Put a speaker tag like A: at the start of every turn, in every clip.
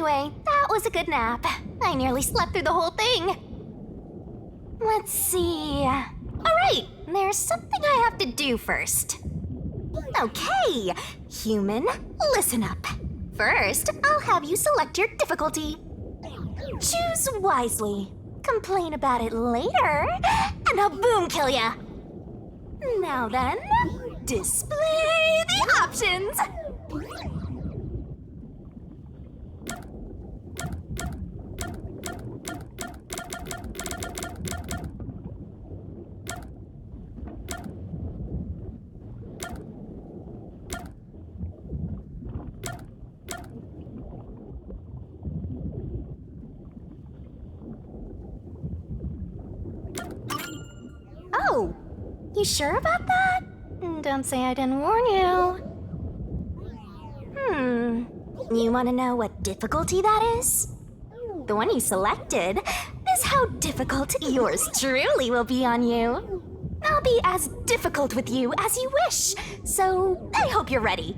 A: Anyway, that was a good nap. I nearly slept through the whole thing. Let's see. Alright, there's something I have to do first. Okay, human, listen up. First, I'll have you select your difficulty. Choose wisely. Complain about it later, and I'll boom kill ya. Now then, display the options. Oh, you sure about that? Don't say I didn't warn you. You want to know what difficulty that is? The one you selected is how difficult yours truly will be on you. I'll be as difficult with you as you wish, so I hope you're ready.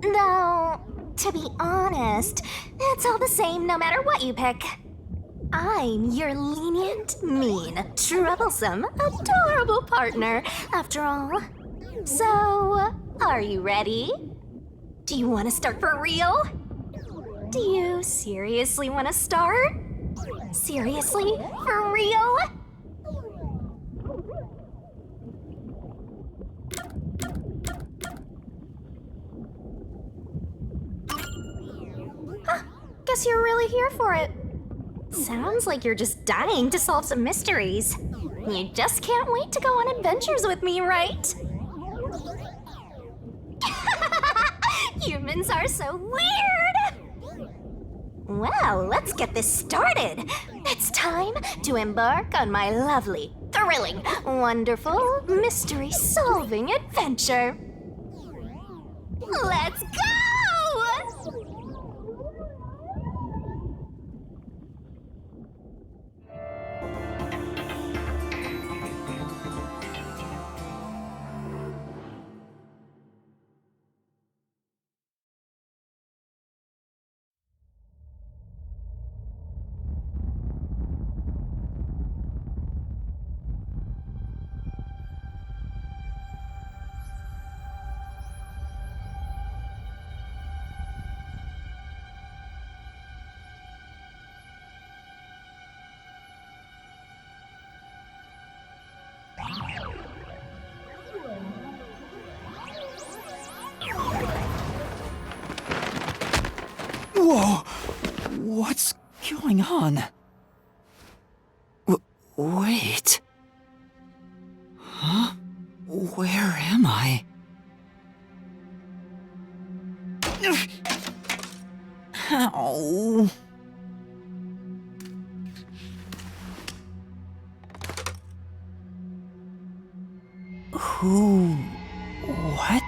A: Though, to be honest, it's all the same no matter what you pick. I'm your lenient, mean, troublesome, adorable partner, after all. So, are you ready? Do you want to start for real? Do you seriously want to start? Seriously? For real? Huh, guess you're really here for it. Sounds like you're just dying to solve some mysteries. You just can't wait to go on adventures with me, right? Humans are so weird! Well, let's get this started. It's time to embark on my lovely, thrilling, wonderful, mystery-solving adventure. Let's go!
B: Whoa! What's going on? Wait. Huh? Where am I? Ow. Who? What?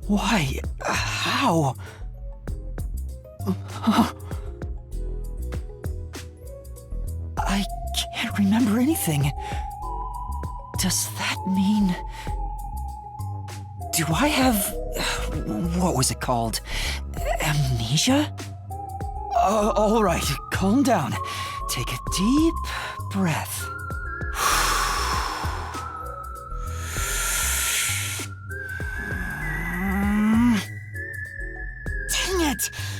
B: Why? How? I can't remember anything. Does that mean... Do I have... What was it called? Amnesia? All right, calm down. Take a deep breath.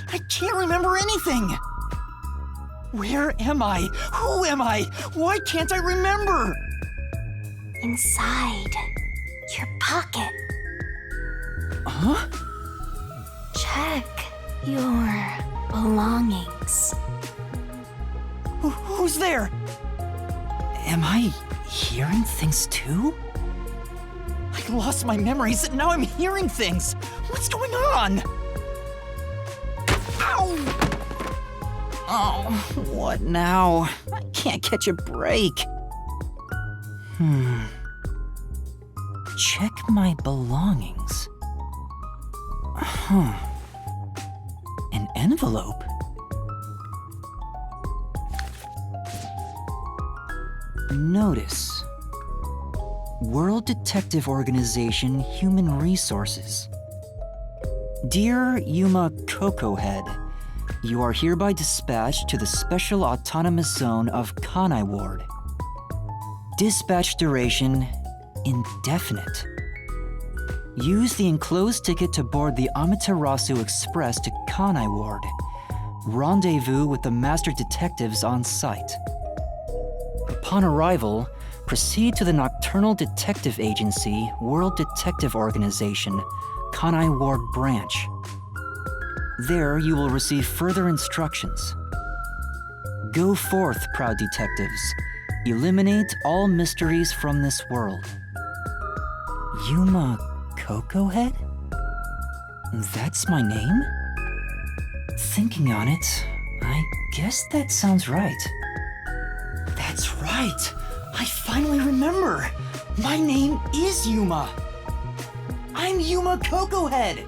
B: I can't remember anything! Where am I? Who am I? Why can't I remember?
A: Inside your pocket.
B: Huh?
A: Check your belongings.
B: Who's there? Am I hearing things too? I lost my memories and now I'm hearing things. What's going on? Oh, what now? I can't catch a break. check my belongings. Huh. An envelope? Notice. World Detective Organization Human Resources. Dear Yuma Cocohead, you are hereby dispatched to the Special Autonomous Zone of Kanai Ward. Dispatch duration indefinite. Use the enclosed ticket to board the Amaterasu Express to Kanai Ward. Rendezvous with the master detectives on site. Upon arrival, proceed to the Nocturnal Detective Agency, World Detective Organization, Kanai Ward Branch. There you will receive further instructions. Go forth, proud detectives. Eliminate all mysteries from this world. Yuma Cocohead? That's my name? Thinking on it, I guess that sounds right. That's right! I finally remember! My name is Yuma! I'm Yuma Cocohead!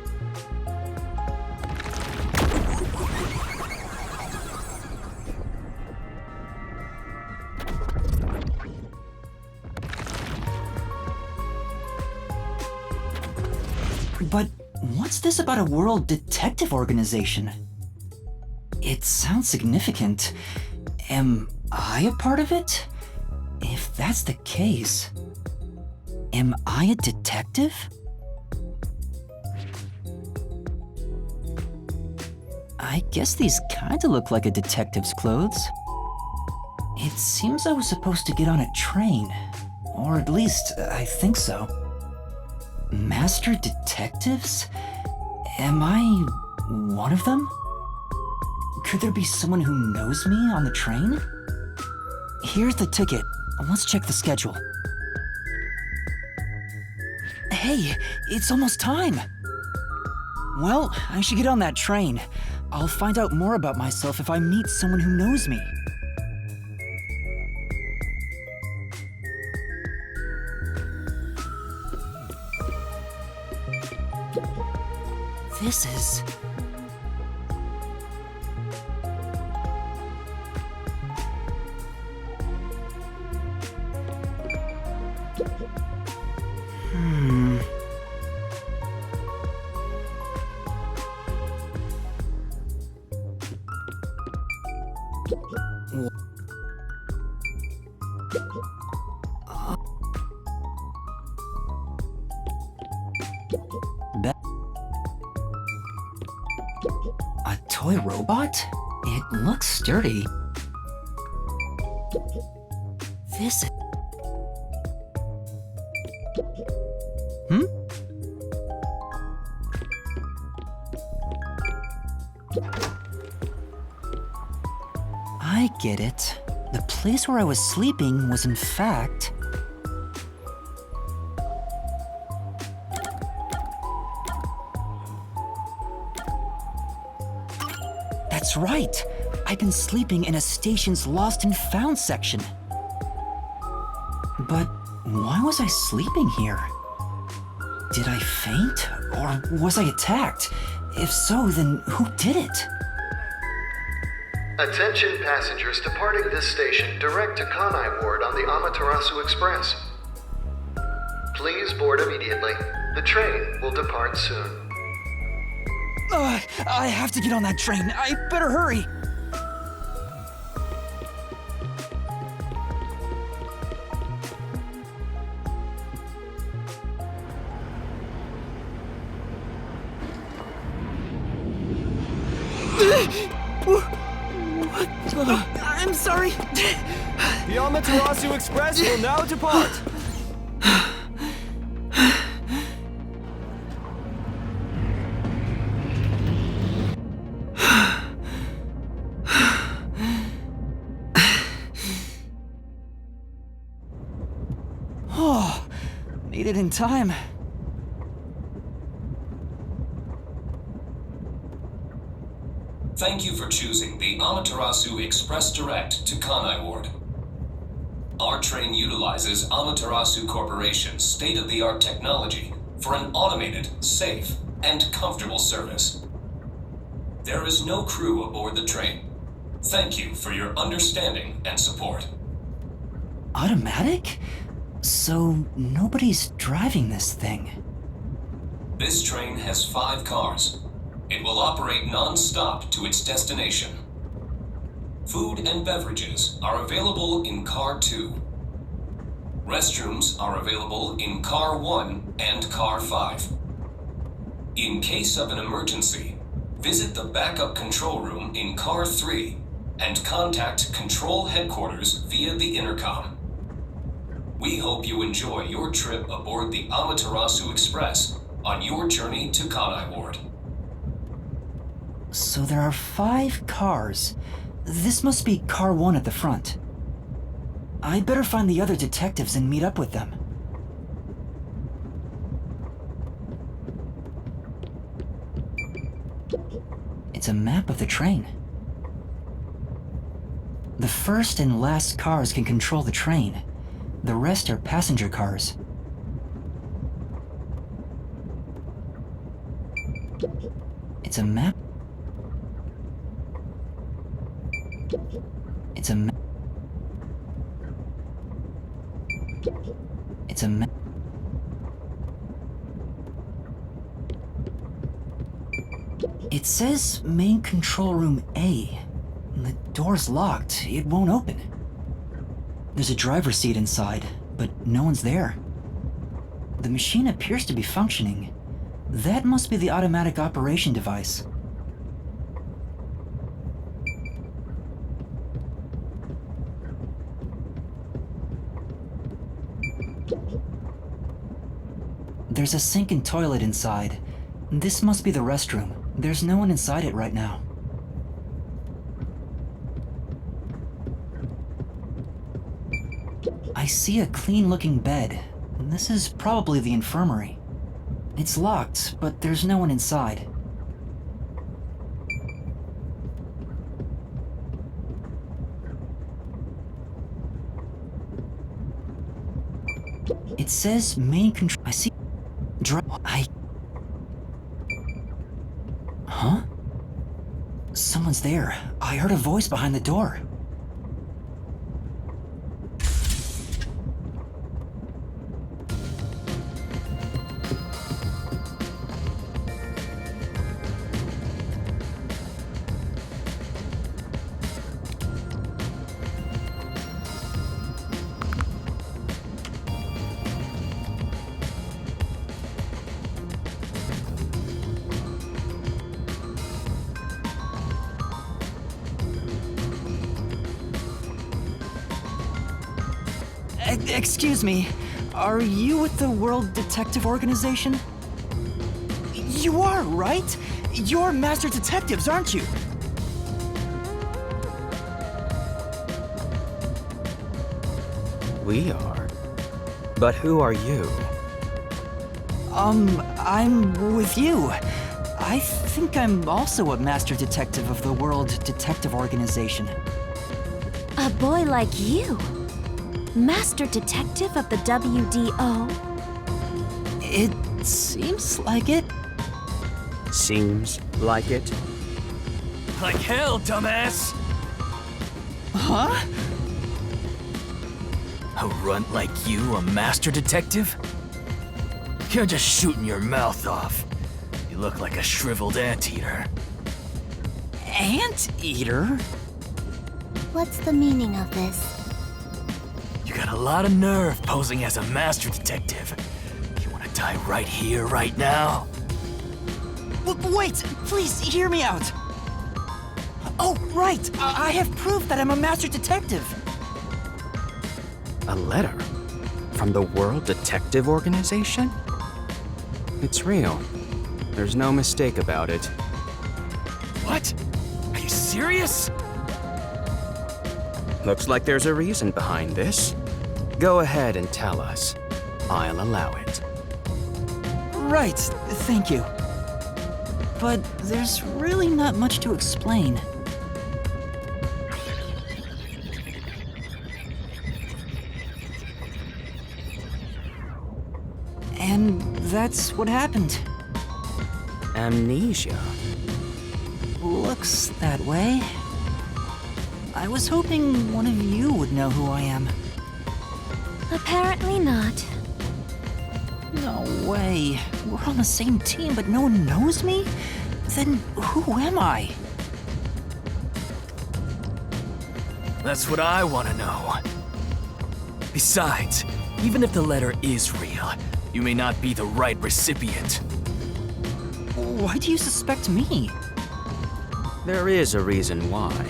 B: But what's this about a World Detective Organization? It sounds significant. Am I a part of it? If that's the case, am I a detective? I guess these kinda look like a detective's clothes. It seems I was supposed to get on a train, or at least I think so. Master detectives? Am I one of them? Could there be someone who knows me on the train? Here's the ticket. Let's check the schedule. Hey, it's almost time! Well, I should get on that train. I'll find out more about myself if I meet someone who knows me. This is... A toy robot? It looks sturdy. This is... I get it. The place where I was sleeping was in fact... That's right! I've been sleeping in a station's lost and found section. But why was I sleeping here? Did I faint? Or was I attacked? If so, then who did it?
C: Attention passengers departing this station direct to Kanai Ward on the Amaterasu Express. Please board immediately. The train will depart soon.
B: I have to get on that train. I better hurry. I'm sorry.
D: The Amaterasu Express will now depart.
B: Oh, made it in time.
E: Thank you for choosing the Amaterasu Express Direct to Kanai Ward. Our train utilizes Amaterasu Corporation's state-of-the-art technology for an automated, safe, and comfortable service. There is no crew aboard the train. Thank you for your understanding and support.
B: Automatic? So nobody's driving this thing.
E: This train has 5 cars. It will operate non-stop to its destination. Food and beverages are available in Car 2. Restrooms are available in Car 1 and Car 5. In case of an emergency, visit the backup control room in Car 3 and contact Control Headquarters via the intercom. We hope you enjoy your trip aboard the Amaterasu Express on your journey to Kanai Ward.
B: So there are 5 cars. This must be Car 1 at the front. I'd better find the other detectives and meet up with them. It's a map of the train. The first and last cars can control the train. The rest are passenger cars. It's a map. It's a map. It's a map. It says main control room A. The door's locked. It won't open. There's a driver's seat inside, but no one's there. The machine appears to be functioning. That must be the automatic operation device. There's a sink and toilet inside. This must be the restroom. There's no one inside it right now. I see a clean-looking bed. This is probably the infirmary. It's locked, but there's no one inside. It says main control. I see. Huh? Someone's there. I heard a voice behind the door. Excuse me, are you with the World Detective Organization? You are, right? You're master detectives, aren't you?
F: We are. But who are you?
B: I'm with you. I think I'm also a master detective of the World Detective Organization.
A: A boy like you? Master Detective of the WDO?
B: It seems like it.
F: Seems like it?
D: Like hell, dumbass!
B: Huh?
G: A runt like you, a master detective? You're just shooting your mouth off. You look like a shriveled anteater.
B: Anteater?
H: What's the meaning of this?
G: You got a lot of nerve posing as a master detective. You wanna die right here, right now?
B: Wait, please hear me out. Oh, right. I have proof that I'm a master detective.
F: A letter? From the World Detective Organization? It's real. There's no mistake about it.
G: What? Are you serious?
F: Looks like there's a reason behind this. Go ahead and tell us. I'll allow it.
B: Right, thank you. But there's really not much to explain. And that's what happened.
F: Amnesia?
B: Looks that way. I was hoping one of you would know who I am.
A: Apparently not.
B: No way. We're on the same team, but no one knows me? Then who am I?
G: That's what I want to know. Besides, even if the letter is real, you may not be the right recipient.
B: Why do you suspect me?
F: There is a reason why.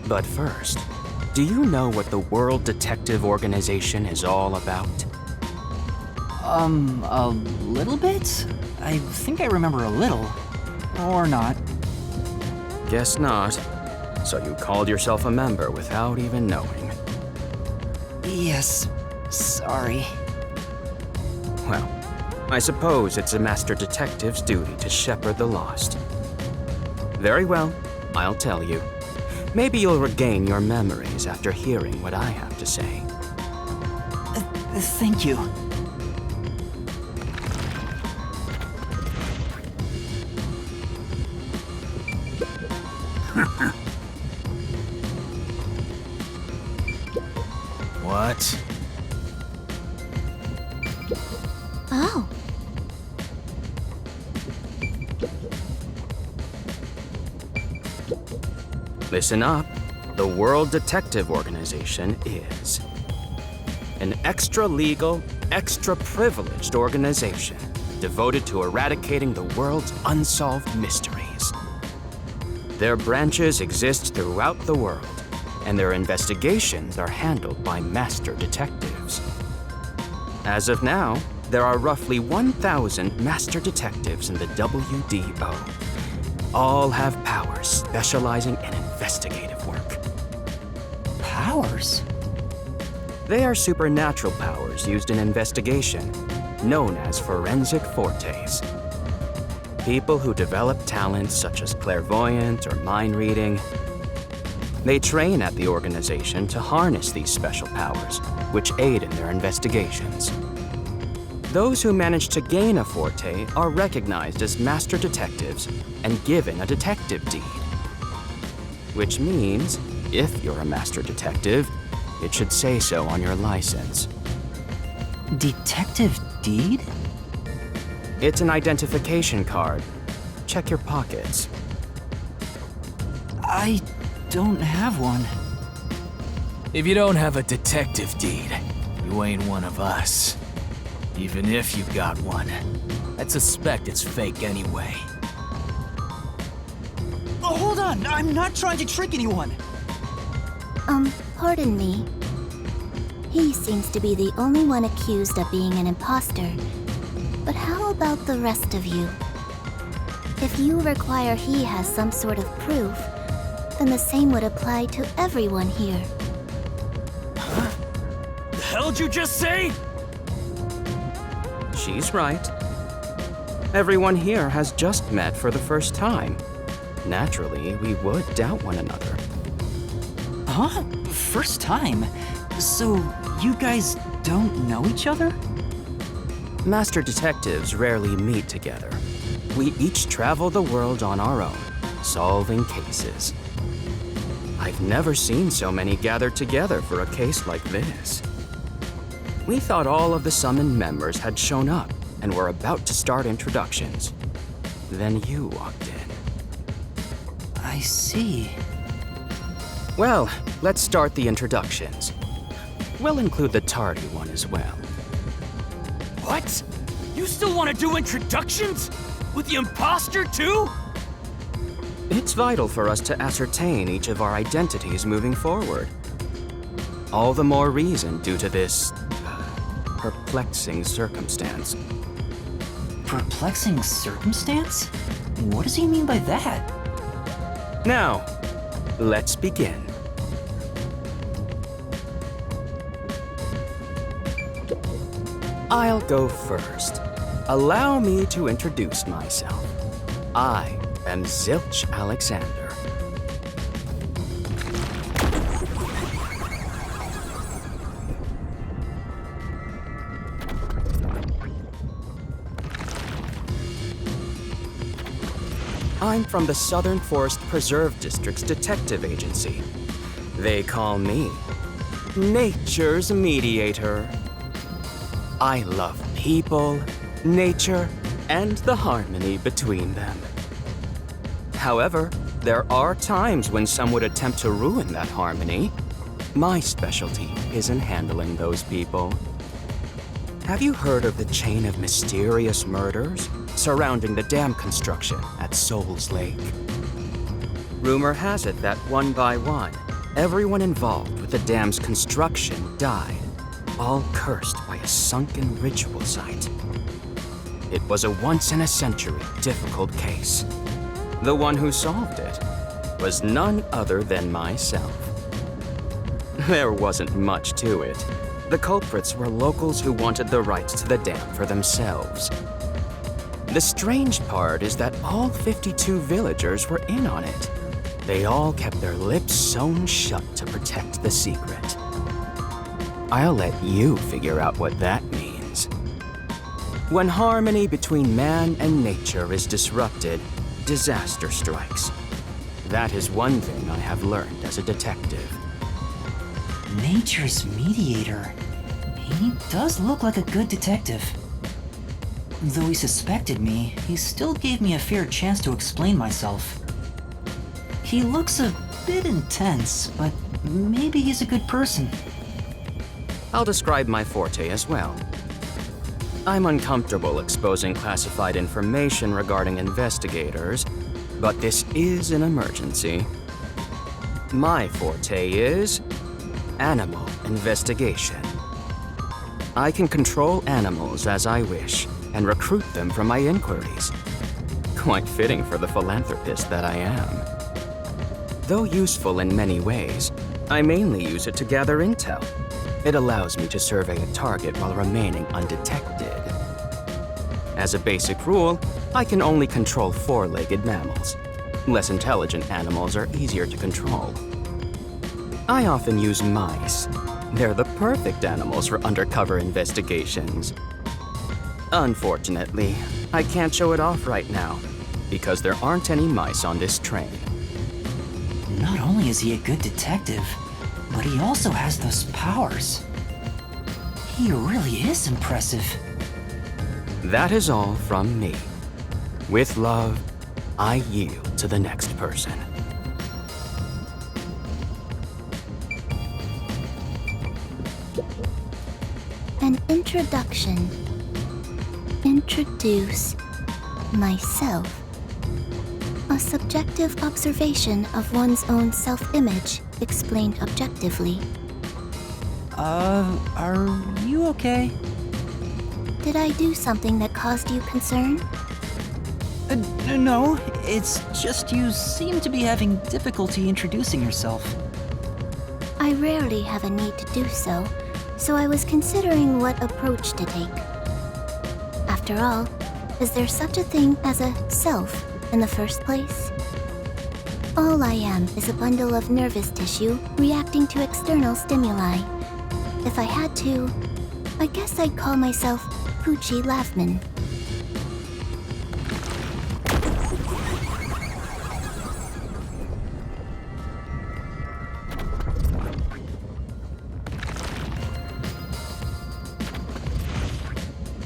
F: But first, do you know what the World Detective Organization is all about?
B: A little bit? I think I remember a little. Or not.
F: Guess not. So you called yourself a member without even knowing.
B: Yes. Sorry.
F: Well, I suppose it's a master detective's duty to shepherd the lost. Very well, I'll tell you. Maybe you'll regain your memories after hearing what I have to say.
B: Thank you.
G: What?
H: Oh.
F: Listen up. The World Detective Organization is an extra-legal, extra-privileged organization devoted to eradicating the world's unsolved mysteries. Their branches exist throughout the world, and their investigations are handled by master detectives. As of now, there are roughly 1,000 master detectives in the WDO. All have powers specializing in investigative work.
B: Powers?
F: They are supernatural powers used in investigation, known as forensic fortes. People who develop talents such as clairvoyant or mind reading. They train at the organization to harness these special powers, which aid in their investigations. Those who manage to gain a forte are recognized as master detectives and given a detective deed. Which means, if you're a master detective, it should say so on your license.
B: Detective deed?
F: It's an identification card. Check your pockets.
B: I don't have one.
G: If you don't have a detective deed, you ain't one of us. Even if you got one, I'd suspect it's fake anyway.
B: Oh, hold on! I'm not trying to trick anyone!
H: Pardon me. He seems to be the only one accused of being an imposter. But how about the rest of you? If you require he has some sort of proof, then the same would apply to everyone here.
G: The hell'd you just say?
F: She's right. Everyone here has just met for the first time. Naturally, we would doubt one another.
B: Huh? First time? So, you guys don't know each other?
F: Master detectives rarely meet together. We each travel the world on our own, solving cases. I've never seen so many gathered together for a case like this. We thought all of the summoned members had shown up and were about to start introductions. Then you walked in.
B: I see.
F: Well, let's start the introductions. We'll include the tardy one as well.
G: What? You still want to do introductions? With the imposter too?
F: It's vital for us to ascertain each of our identities moving forward. All the more reason due to this perplexing circumstance.
B: Perplexing circumstance? What does he mean by that?
F: Now, let's begin. I'll go first. Allow me to introduce myself. I am Zilch Alexander. I'm from the Southern Forest Preserve District's detective agency. They call me Nature's Mediator. I love people, nature, and the harmony between them. However, there are times when some would attempt to ruin that harmony. My specialty is in handling those people. Have you heard of the chain of mysterious murders surrounding the dam construction at Soul's Lake? Rumor has it that one by one, everyone involved with the dam's construction died, all cursed by a sunken ritual site. It was a once-in-a-century difficult case. The one who solved it was none other than myself. There wasn't much to it. The culprits were locals who wanted the rights to the dam for themselves. The strange part is that all 52 villagers were in on it. They all kept their lips sewn shut to protect the secret. I'll let you figure out what that means. When harmony between man and nature is disrupted, disaster strikes. That is one thing I have learned as a detective.
B: Nature's mediator. He does look like a good detective. Though he suspected me, he still gave me a fair chance to explain myself. He looks a bit intense, but maybe he's a good person.
F: I'll describe my forte as well. I'm uncomfortable exposing classified information regarding investigators, but this is an emergency. My forte is animal investigation. I can control animals as I wish and recruit them from my inquiries. Quite fitting for the philanthropist that I am. Though useful in many ways, I mainly use it to gather intel. It allows me to survey a target while remaining undetected. As a basic rule, I can only control four-legged mammals. Less intelligent animals are easier to control. I often use mice. They're the perfect animals for undercover investigations. Unfortunately, I can't show it off right now, because there aren't any mice on this train.
B: Not only is he a good detective, but he also has those powers. He really is impressive.
F: That is all from me. With love, I yield to the next person.
H: An introduction. Introduce myself. A subjective observation of one's own self-image explained objectively.
B: Are you okay?
H: Did I do something that caused you concern?
B: No, it's just you seem to be having difficulty introducing yourself.
H: I rarely have a need to do so, so I was considering what approach to take. After all, is there such a thing as a self in the first place? All I am is a bundle of nervous tissue reacting to external stimuli. If I had to, I guess I'd call myself Poochie Laughman.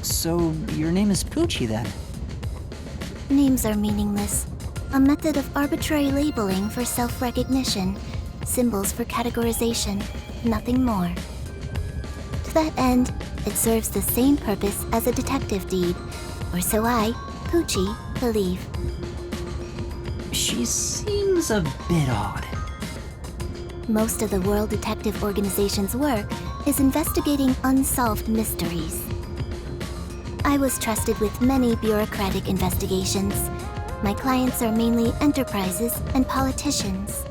B: So, your name is Poochie then?
H: Names are meaningless. A method of arbitrary labeling for self-recognition. Symbols for categorization. Nothing more. To that end, it serves the same purpose as a detective deed, or so I, Poochie, believe.
B: She seems a bit odd.
H: Most of the World Detective Organization's work is investigating unsolved mysteries. I was trusted with many bureaucratic investigations. My clients are mainly enterprises and politicians.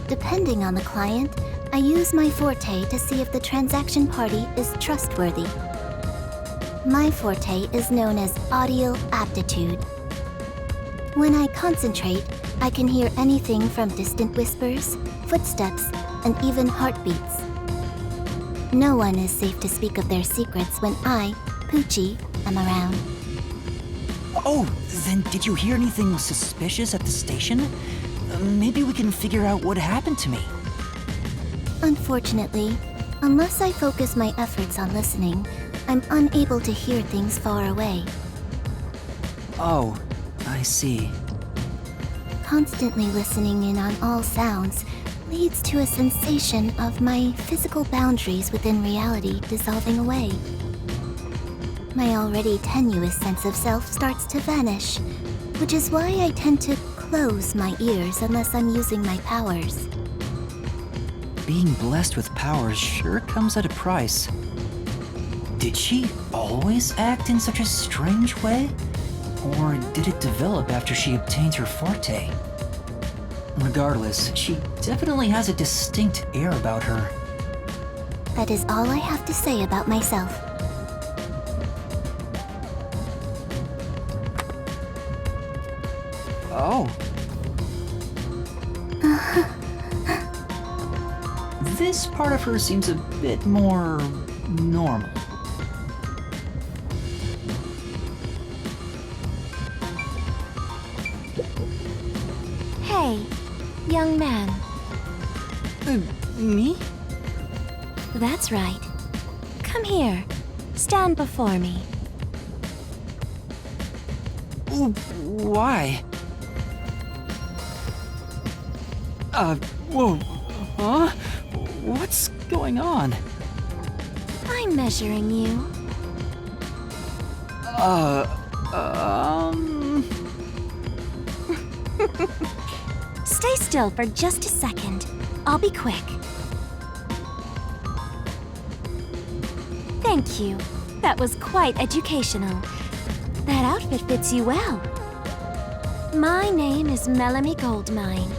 H: Depending on the client, I use my forte to see if the transaction party is trustworthy. My forte is known as audio aptitude. When I concentrate, I can hear anything from distant whispers, footsteps, and even heartbeats. No one is safe to speak of their secrets when I, Poochie, am around.
B: Oh, then did you hear anything suspicious at the station? Maybe we can figure out what happened to me.
H: Unfortunately, unless I focus my efforts on listening, I'm unable to hear things far away.
B: Oh, I see.
H: Constantly listening in on all sounds leads to a sensation of my physical boundaries within reality dissolving away. My already tenuous sense of self starts to vanish, which is why I tend to close my ears unless I'm using my powers.
B: Being blessed with powers sure comes at a price. Did she always act in such a strange way? Or did it develop after she obtained her forte? Regardless, she definitely has a distinct air about her.
H: That is all I have to say about myself.
B: Oh. This part of her seems a bit more normal.
A: Hey, young man.
B: Me?
A: That's right. Come here. Stand before me.
B: Why? Whoa. Huh? What's going on?
A: I'm measuring you. Stay still for just a second. I'll be quick. Thank you. That was quite educational. That outfit fits you well. My name is Melanie Goldmine.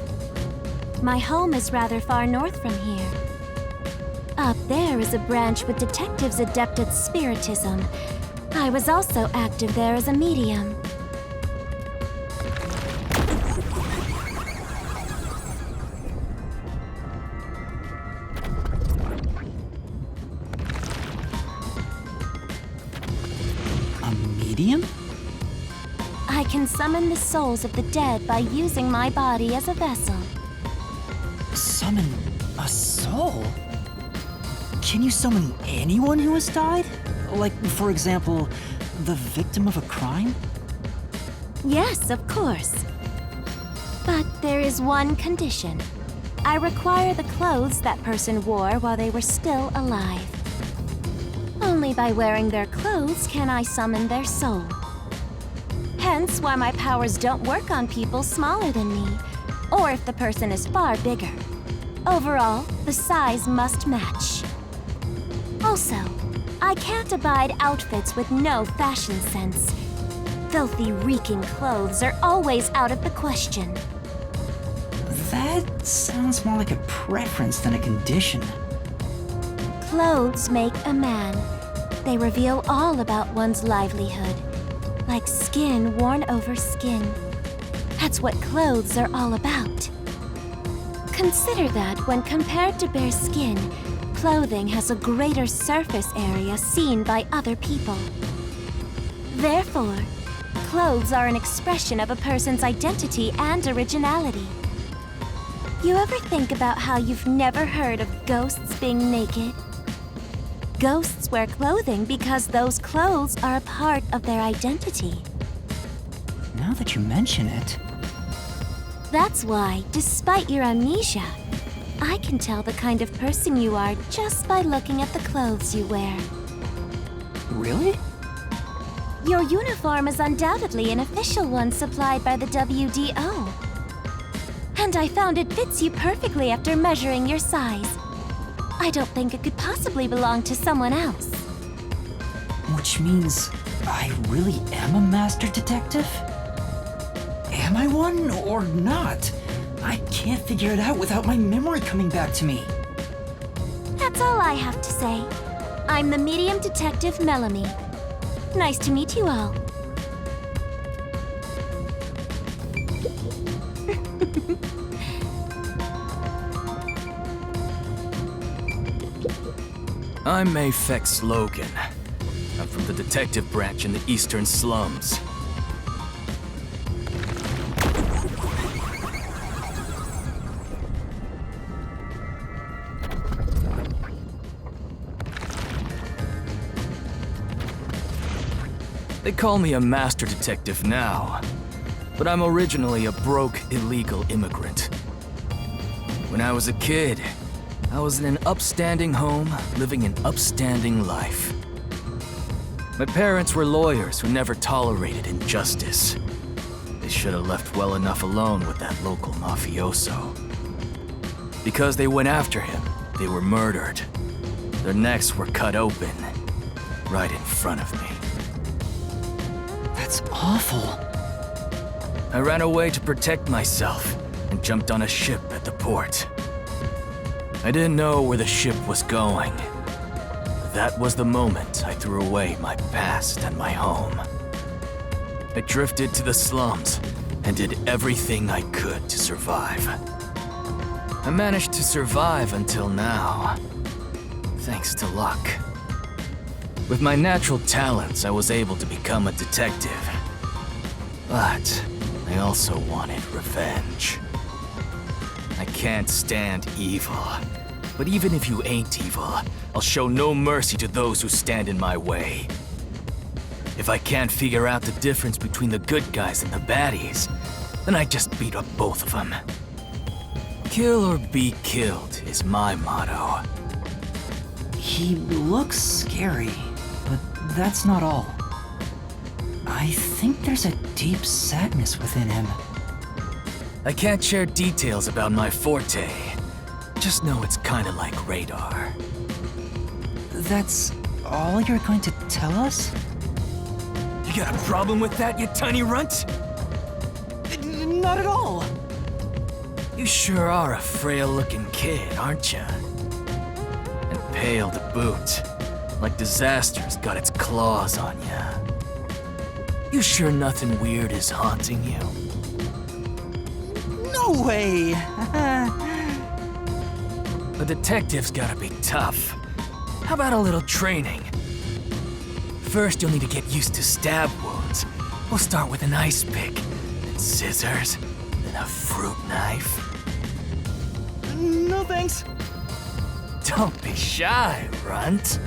A: My home is rather far north from here. Up there is a branch with detectives adept at spiritism. I was also active there as a medium.
B: A medium?
A: I can summon the souls of the dead by using my body as a vessel.
B: Summon a soul? Can you summon anyone who has died? Like, for example, the victim of a crime?
A: Yes, of course. But there is one condition. I require the clothes that person wore while they were still alive. Only by wearing their clothes can I summon their soul. Hence why my powers don't work on people smaller than me, or if the person is far bigger. Overall, the size must match. Also, I can't abide outfits with no fashion sense. Filthy, reeking clothes are always out of the question.
B: That sounds more like a preference than a condition.
A: Clothes make a man. They reveal all about one's livelihood, like skin worn over skin. That's what clothes are all about. Consider that when compared to bare skin, clothing has a greater surface area seen by other people. Therefore, clothes are an expression of a person's identity and originality. You ever think about how you've never heard of ghosts being naked? Ghosts wear clothing because those clothes are a part of their identity.
B: Now that you mention it...
A: That's why, despite your amnesia, I can tell the kind of person you are just by looking at the clothes you wear.
B: Really?
A: Your uniform is undoubtedly an official one supplied by the WDO. And I found it fits you perfectly after measuring your size. I don't think it could possibly belong to someone else.
B: Which means I really am a master detective? Am I one or not? I can't figure it out without my memory coming back to me.
A: That's all I have to say. I'm the medium detective Melanie. Nice to meet you all.
G: I'm Mayfex Logan. I'm from the detective branch in the eastern slums. They call me a master detective now, but I'm originally a broke, illegal immigrant. When I was a kid, I was in an upstanding home, living an upstanding life. My parents were lawyers who never tolerated injustice. They should have left well enough alone with that local mafioso. Because they went after him, they were murdered. Their necks were cut open, right in front of me.
B: That's awful.
G: I ran away to protect myself and jumped on a ship at the port. I didn't know where the ship was going. That was the moment I threw away my past and my home. I drifted to the slums and did everything I could to survive. I managed to survive until now, thanks to luck. With my natural talents, I was able to become a detective. But I also wanted revenge. I can't stand evil. But even if you ain't evil, I'll show no mercy to those who stand in my way. If I can't figure out the difference between the good guys and the baddies, then I just beat up both of them. Kill or be killed is my motto.
B: He looks scary, but that's not all. I think there's a deep sadness within him.
G: I can't share details about my forte. Just know it's kinda like radar.
B: That's all you're going to tell us?
G: You got a problem with that, you tiny runt?
B: Not at all.
G: You sure are a frail-looking kid, aren't you? And pale to boot, like disaster's got its claws on you. You sure nothing weird is haunting you?
B: No way!
G: A detective's gotta be tough. How about a little training? First, you'll need to get used to stab wounds. We'll start with an ice pick, then scissors, then a fruit knife.
B: No thanks.
G: Don't be shy, runt.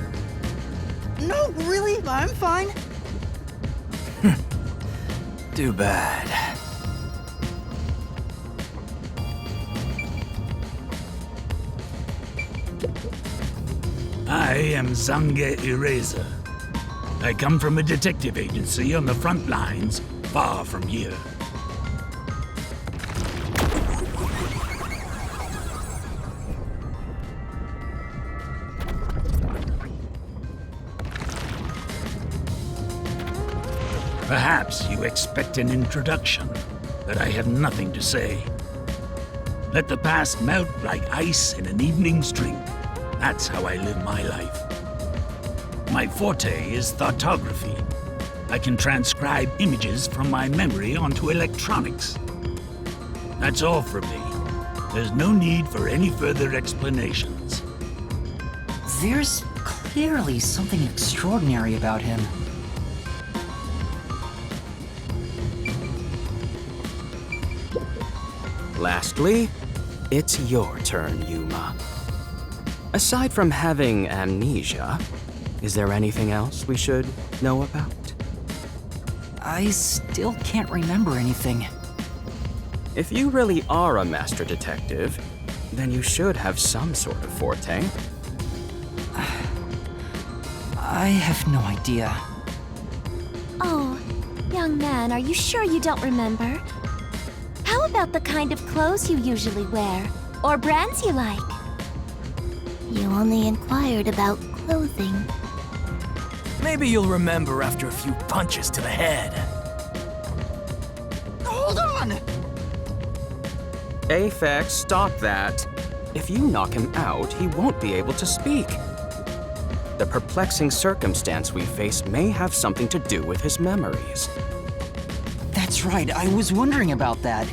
B: No, really, I'm fine.
G: Too bad.
I: I am Zange Eraser. I come from a detective agency on the front lines, far from here. Perhaps you expect an introduction, but I have nothing to say. Let the past melt like ice in an evening's drink. That's how I live my life. My forte is thoughtography. I can transcribe images from my memory onto electronics. That's all from me. There's no need for any further explanations.
B: There's clearly something extraordinary about him.
F: Lastly, it's your turn, Yuma. Aside from having amnesia, is there anything else we should know about?
B: I still can't remember anything.
F: If you really are a master detective, then you should have some sort of forte.
B: I have no idea.
A: Oh, young man, are you sure you don't remember? How about the kind of clothes you usually wear? Or brands you like?
H: You only inquired about clothing.
G: Maybe you'll remember after a few punches to the head.
B: Hold on!
F: Aphex, stop that. If you knock him out, he won't be able to speak. The perplexing circumstance we face may have something to do with his memories.
B: That's right, I was wondering about that.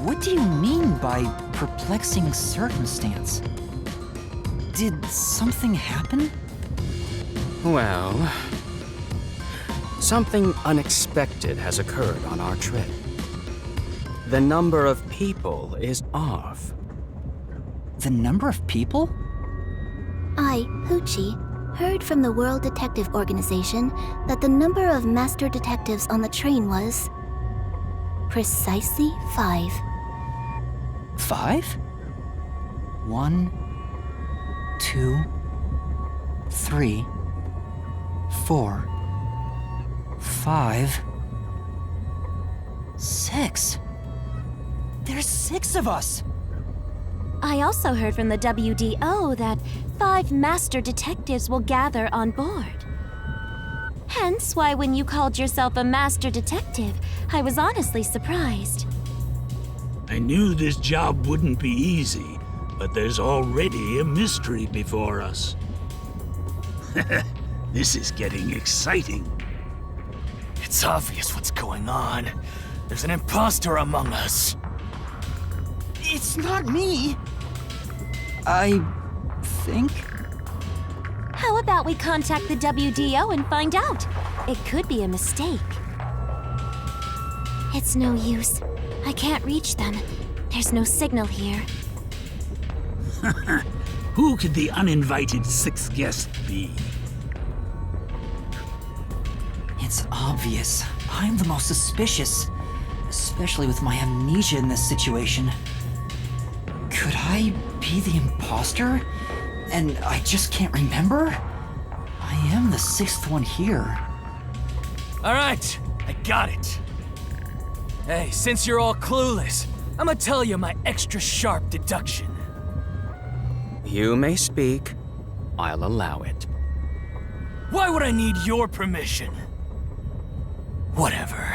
B: What do you mean by perplexing circumstance? Did something happen?
F: Well, something unexpected has occurred on our trip. The number of people is off.
B: The number of people?
H: I, Hoochie, heard from the World Detective Organization that the number of master detectives on the train was precisely 5.
B: 5? 1, 2, 3, 4, 5, 6. There's 6 of us!
A: I also heard from the WDO that 5 master detectives will gather on board. Hence why when you called yourself a master detective, I was honestly surprised.
I: I knew this job wouldn't be easy, but there's already a mystery before us. This is getting exciting.
G: It's obvious what's going on. There's an imposter among us.
B: It's not me! I think?
A: How about we contact the WDO and find out? It could be a mistake. It's no use. I can't reach them. There's no signal here.
I: Who could the uninvited 6th guest be?
B: It's obvious. I'm the most suspicious. Especially with my amnesia in this situation. Could I be the imposter? And I just can't remember? I am the 6th one here.
G: All right, I got it. Hey, since you're all clueless, I'm gonna tell you my extra sharp deduction.
F: You may speak. I'll allow it.
G: Why would I need your permission? Whatever.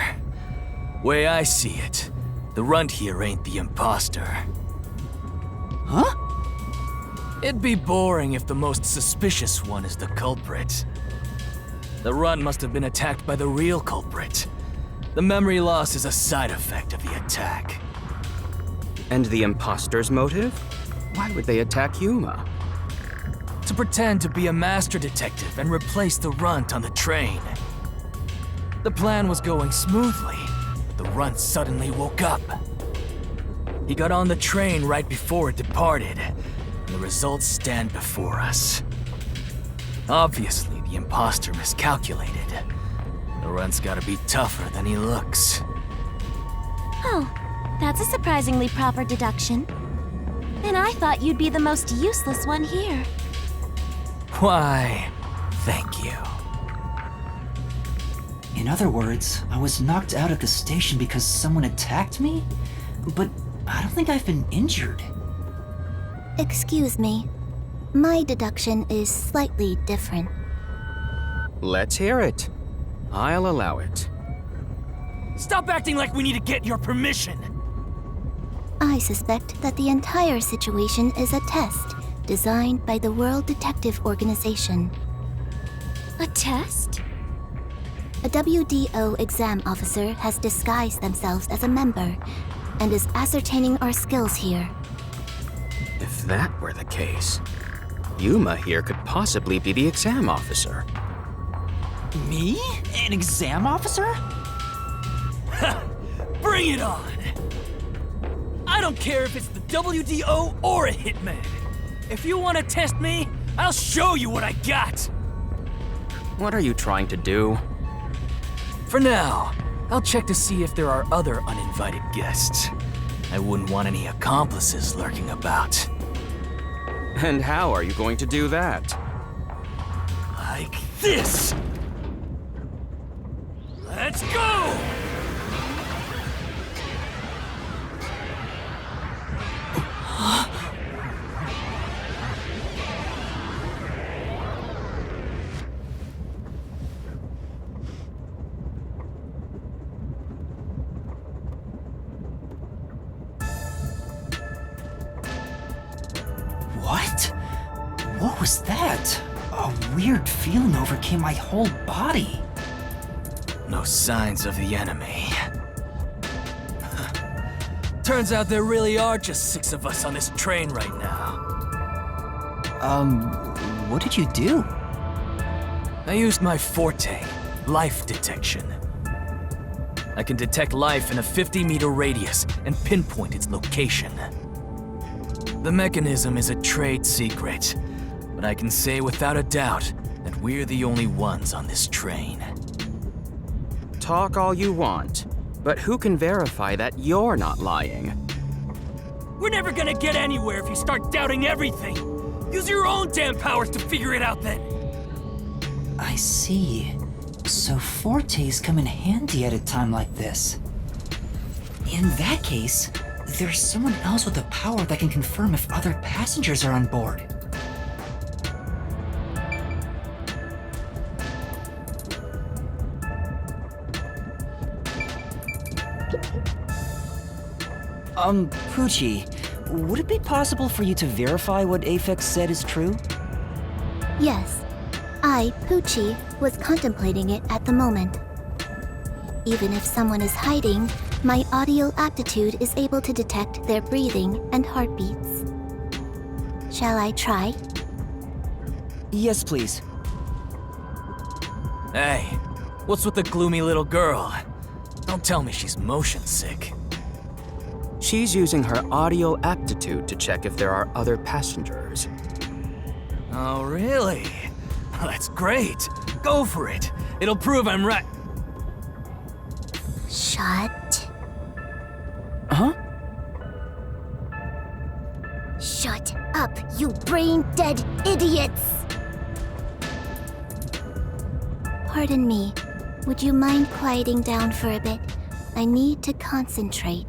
G: Way I see it, the runt here ain't the imposter.
B: Huh?
G: It'd be boring if the most suspicious one is the culprit. The runt must have been attacked by the real culprit. The memory loss is a side effect of the attack.
F: And the imposter's motive? Why would they attack Yuma?
G: To pretend to be a master detective and replace the runt on the train. The plan was going smoothly, but the runt suddenly woke up. He got on the train right before it departed, and the results stand before us. Obviously, the imposter miscalculated. The runt's gotta be tougher than he looks.
A: Oh, that's a surprisingly proper deduction. And I thought you'd be the most useless one here.
G: Why, thank you.
B: In other words, I was knocked out at the station because someone attacked me? But I don't think I've been injured.
H: Excuse me. My deduction is slightly different.
F: Let's hear it. I'll allow it.
G: Stop acting like we need to get your permission!
H: I suspect that the entire situation is a test designed by the World Detective Organization.
A: A test?
H: A WDO exam officer has disguised themselves as a member and is ascertaining our skills here.
F: If that were the case, Yuma here could possibly be the exam officer.
B: Me? An exam officer?
G: Bring it on! I don't care if it's the WDO or a hitman. If you want to test me, I'll show you what I got!
F: What are you trying to do?
G: For now, I'll check to see if there are other uninvited guests. I wouldn't want any accomplices lurking about.
F: And how are you going to do that?
G: Like this! Let's go!
B: What? What was that? A weird feeling overcame my whole body.
G: No signs of the enemy. Turns out there really are just 6 of us on this train right now.
B: What did you do?
G: I used my forte, life detection. I can detect life in a 50-meter radius and pinpoint its location. The mechanism is a trade secret, but I can say without a doubt, we're the only ones on this train.
F: Talk all you want, but who can verify that you're not lying?
G: We're never gonna get anywhere if you start doubting everything. Use your own damn powers to figure it out then.
B: I see. So fortes come in handy at a time like this. In that case, there's someone else with the power that can confirm if other passengers are on board. Poochie, would it be possible for you to verify what Aphex said is true?
H: Yes, I, Poochie, was contemplating it at the moment. Even if someone is hiding, my audio aptitude is able to detect their breathing and heartbeats. Shall I try?
B: Yes, please.
G: Hey, what's with the gloomy little girl? Don't tell me she's motion sick.
F: She's using her audio aptitude to check if there are other passengers.
G: Oh, really? Well, that's great. Go for it. It'll prove I'm right.
H: Shut.
B: Huh?
H: Shut up, you brain-dead idiots! Pardon me. Would you mind quieting down for a bit? I need to concentrate.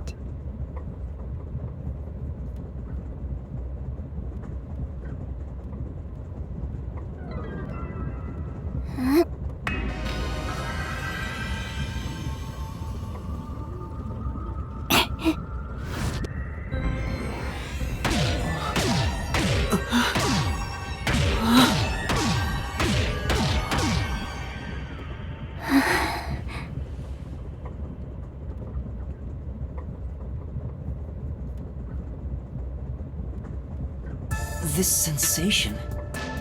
B: This sensation,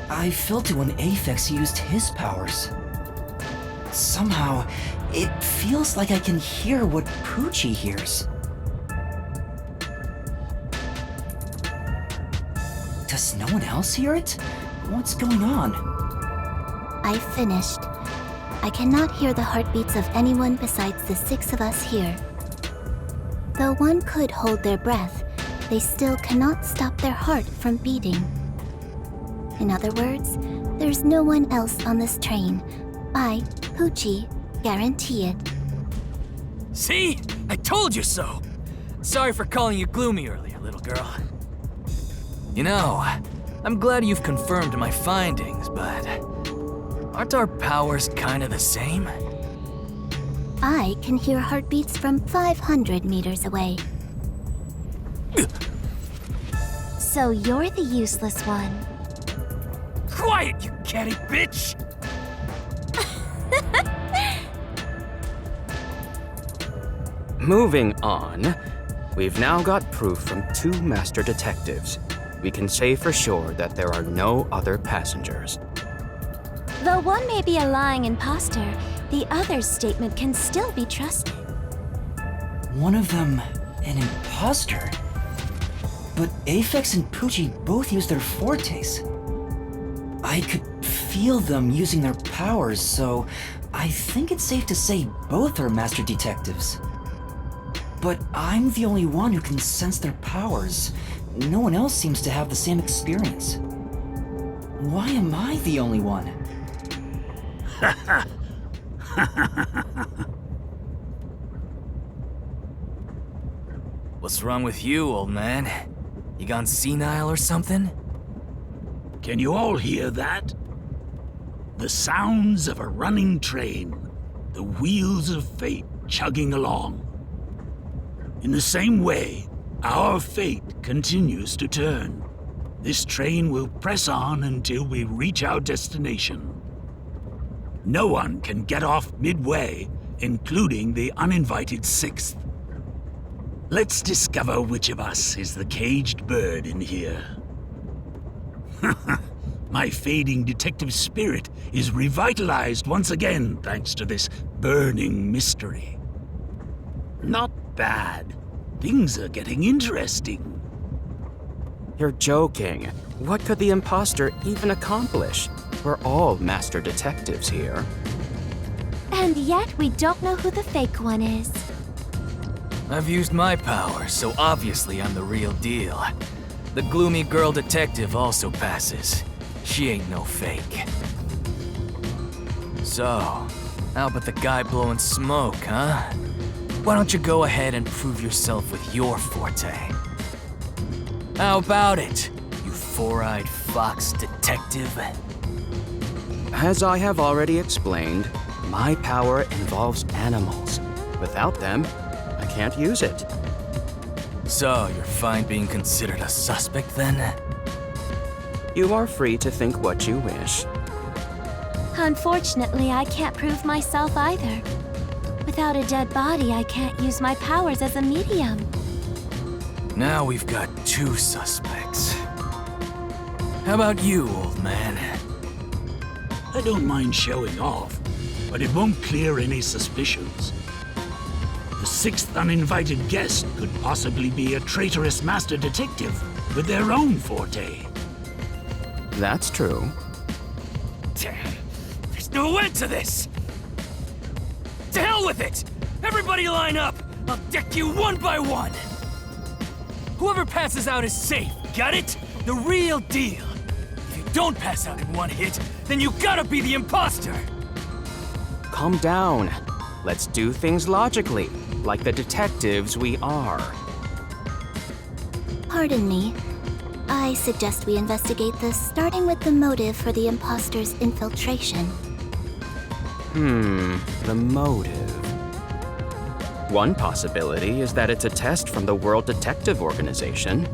B: I felt it when Aphex used his powers. Somehow, it feels like I can hear what Poochie hears. Does no one else hear it? What's going on?
H: I finished. I cannot hear the heartbeats of anyone besides the 6 of us here. Though one could hold their breath, they still cannot stop their heart from beating. In other words, there's no one else on this train. I, Poochie, guarantee it.
G: See? I told you so. Sorry for calling you gloomy earlier, little girl. You know, I'm glad you've confirmed my findings, but aren't our powers kind of the same?
H: I can hear heartbeats from 500 meters away. So you're the useless one.
G: Quiet, you catty bitch!
F: Moving on, we've now got proof from 2 master detectives. We can say for sure that there are no other passengers.
A: Though one may be a lying imposter, the other's statement can still be trusted.
B: One of them, an imposter? But Aphex and Poochie both use their fortes. I could feel them using their powers, so I think it's safe to say both are master detectives. But I'm the only one who can sense their powers. No one else seems to have the same experience. Why am I the only one?
G: What's wrong with you, old man? You gone senile or something?
I: Can you all hear that? The sounds of a running train, the wheels of fate chugging along. In the same way, our fate continues to turn. This train will press on until we reach our destination. No one can get off midway, including the uninvited 6th. Let's discover which of us is the caged bird in here. My fading detective spirit is revitalized once again thanks to this burning mystery. Not bad. Things are getting interesting.
F: You're joking. What could the imposter even accomplish? We're all master detectives here.
H: And yet we don't know who the fake one is.
G: I've used my powers, so obviously I'm the real deal. The gloomy girl detective also passes. She ain't no fake. So, how about the guy blowing smoke, huh? Why don't you go ahead and prove yourself with your forte? How about it, you four-eyed fox detective?
F: As I have already explained, my power involves animals. Without them, I can't use it.
G: So, you're fine being considered a suspect then?
F: You are free to think what you wish.
H: Unfortunately, I can't prove myself either. Without a dead body, I can't use my powers as a medium.
G: Now we've got two suspects. How about you, old man?
I: I don't mind showing off, but it won't clear any suspicions. The sixth uninvited guest could possibly be a traitorous master detective with their own forte.
F: That's true.
G: Damn, there's no end to this! To hell with it! Everybody line up! I'll deck you one by one! Whoever passes out is safe, got it? The real deal. If you don't pass out in one hit, then you gotta be the imposter!
F: Calm down. Let's do things logically, like the detectives we are.
H: Pardon me. I suggest we investigate this, starting with the motive for the imposter's infiltration.
F: The motive. One possibility is that it's a test from the World Detective Organization.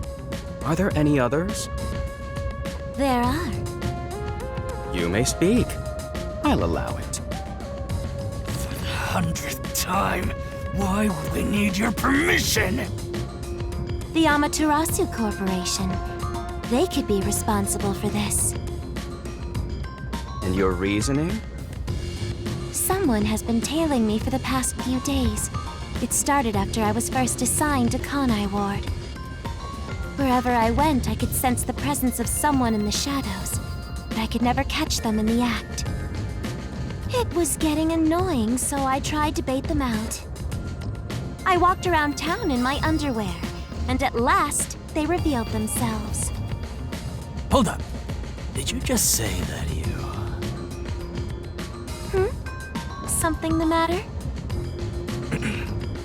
F: Are there any others?
H: There are.
F: You may speak. I'll allow it.
G: For the 100th time, why would we need your permission?
H: The Amaterasu Corporation. They could be responsible for this.
F: And your reasoning?
H: Someone has been tailing me for the past few days. It started after I was first assigned to Kanai Ward. Wherever I went, I could sense the presence of someone in the shadows, but I could never catch them in the act. It was getting annoying, so I tried to bait them out. I walked around town in my underwear, and at last, they revealed themselves.
G: Hold up. Did you just say that you...
H: Something the matter?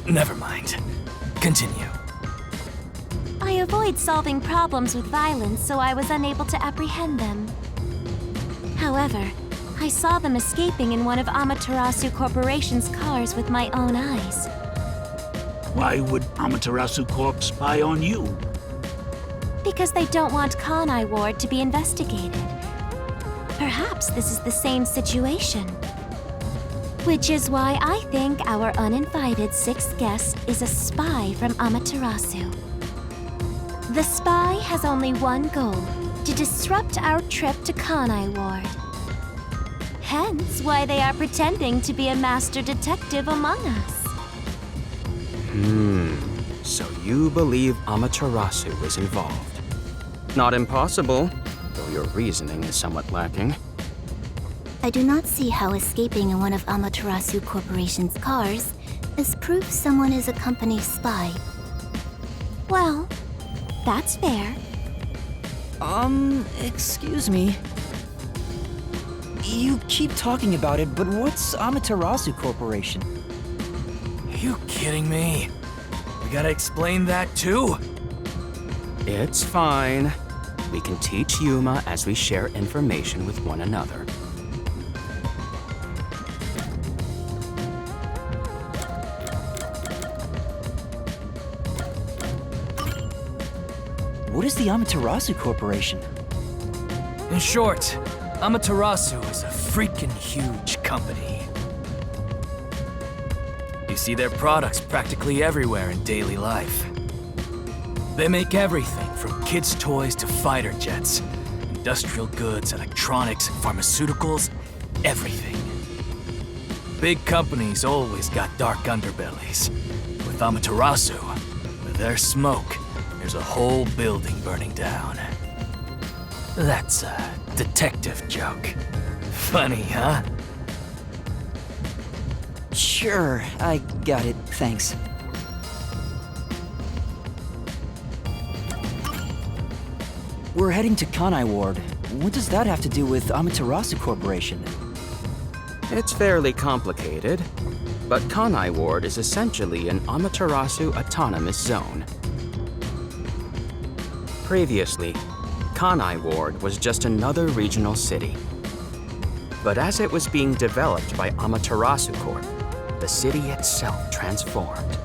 G: Never mind. Continue.
H: I avoid solving problems with violence, so I was unable to apprehend them. However, I saw them escaping in one of Amaterasu Corporation's cars with my own eyes.
I: Why would Amaterasu Corp spy on you?
H: Because they don't want Kanai Ward to be investigated. Perhaps this is the same situation. Which is why I think our uninvited sixth guest is a spy from Amaterasu. The spy has only one goal, to disrupt our trip to Kanai Ward. Hence why they are pretending to be a master detective among us.
F: So you believe Amaterasu is involved. Not impossible, though your reasoning is somewhat lacking.
H: I do not see how escaping in one of Amaterasu Corporation's cars is proof someone is a company spy. Well, that's fair.
B: Excuse me. You keep talking about it, but what's Amaterasu Corporation?
G: Are you kidding me? We gotta explain that too?
F: It's fine. We can teach Yuma as we share information with one another.
B: What is the Amaterasu Corporation?
G: In short, Amaterasu is a freaking huge company. You see their products practically everywhere in daily life. They make everything from kids' toys to fighter jets, industrial goods, electronics, pharmaceuticals, everything. Big companies always got dark underbellies. With Amaterasu, with their smoke, there's a whole building burning down. That's detective joke. Funny, huh?
B: Sure, I got it, thanks. We're heading to Kanai Ward. What does that have to do with Amaterasu Corporation?
F: It's fairly complicated, but Kanai Ward is essentially an Amaterasu autonomous zone. Previously, Kanai Ward was just another regional city. But as it was being developed by Amaterasu Corp, the city itself transformed.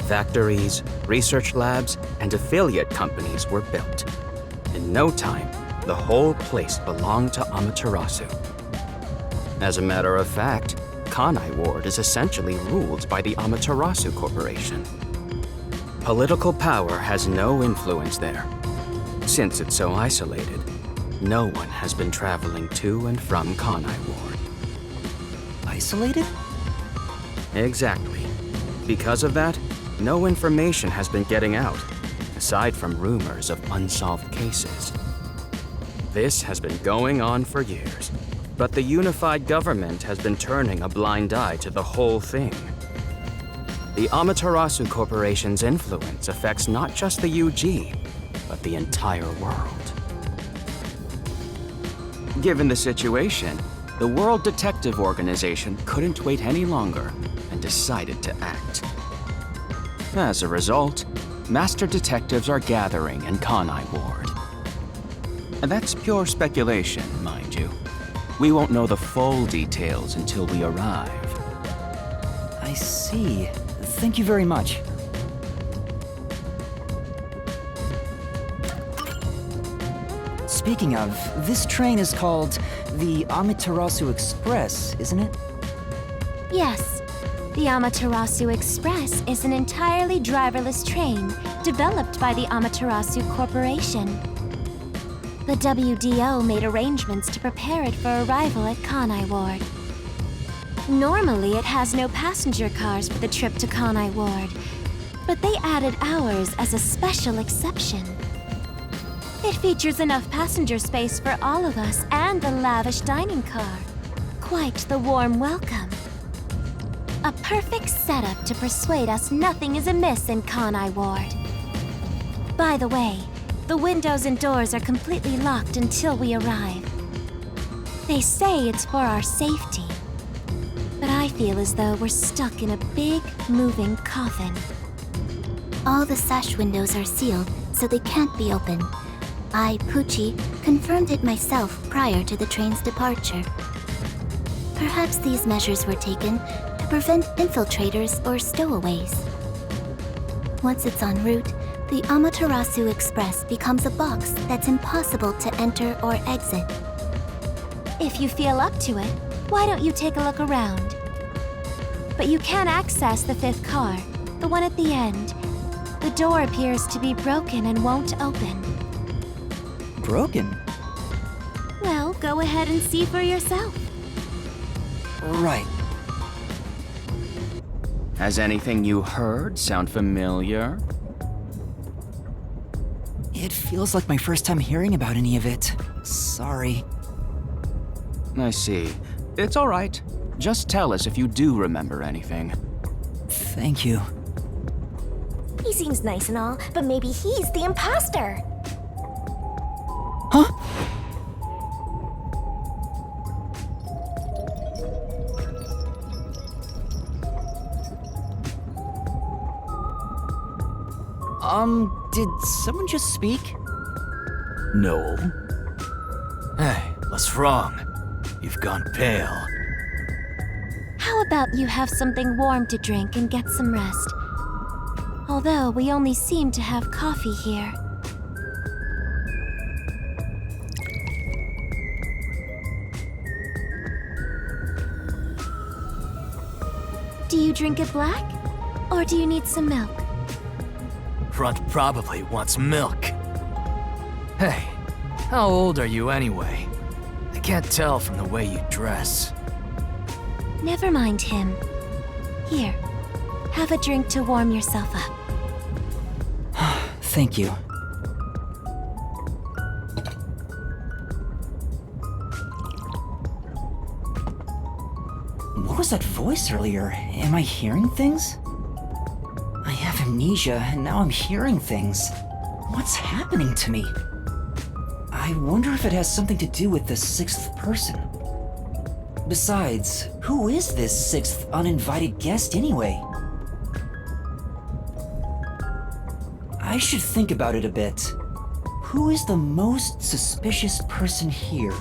F: Factories, research labs, and affiliate companies were built. In no time, the whole place belonged to Amaterasu. As a matter of fact, Kanai Ward is essentially ruled by the Amaterasu Corporation. Political power has no influence there. Since it's so isolated, no one has been traveling to and from Kanai Ward.
B: Isolated?
F: Exactly. Because of that, no information has been getting out, aside from rumors of unsolved cases. This has been going on for years, but the unified government has been turning a blind eye to the whole thing. The Amaterasu Corporation's influence affects not just the UG, but the entire world. Given the situation, the World Detective Organization couldn't wait any longer and decided to act. As a result, master detectives are gathering in Kanai Ward. And that's pure speculation, mind you. We won't know the full details until we arrive.
B: I see. Thank you very much. Speaking of, this train is called the Amaterasu Express, isn't it?
A: Yes. The Amaterasu Express is an entirely driverless train developed by the Amaterasu Corporation. The WDO made arrangements to prepare it for arrival at Kanai Ward. Normally, it has no passenger cars for the trip to Kanai Ward, but they added ours as a special exception. It features enough passenger space for all of us and the lavish dining car. Quite the warm welcome. A perfect setup to persuade us nothing is amiss in Kanai Ward. By the way, the windows and doors are completely locked until we arrive. They say it's for our safety, but I feel as though we're stuck in a big, moving coffin.
H: All the sash windows are sealed, so they can't be opened. I, Pucci, confirmed it myself prior to the train's departure. Perhaps these measures were taken to prevent infiltrators or stowaways. Once it's en route, the Amaterasu Express becomes a box that's impossible to enter or exit.
A: If you feel up to it, why don't you take a look around? But you can access the fifth car, the one at the end. The door appears to be broken and won't open.
B: Broken?
A: Well, go ahead and see for yourself.
B: Right.
F: Has anything you heard sound familiar?
B: It feels like my first time hearing about any of it. Sorry.
F: I see. It's all right. Just tell us if you do remember anything.
B: Thank you.
A: He seems nice and all, but maybe he's the imposter.
B: Huh? Did someone just speak?
G: No. Hey, what's wrong? You've gone pale.
A: How about you have something warm to drink and get some rest? Although we only seem to have coffee here. Do you drink it black? Or do you need some milk?
G: Front probably wants milk. Hey, how old are you anyway? I can't tell from the way you dress.
A: Never mind him. Here, have a drink to warm yourself up.
B: Thank you. What was that voice earlier? Am I hearing things? I have amnesia, and now I'm hearing things. What's happening to me? I wonder if it has something to do with the sixth person. Besides, who is this sixth uninvited guest anyway? I should think about it a bit. Who is the most suspicious person here?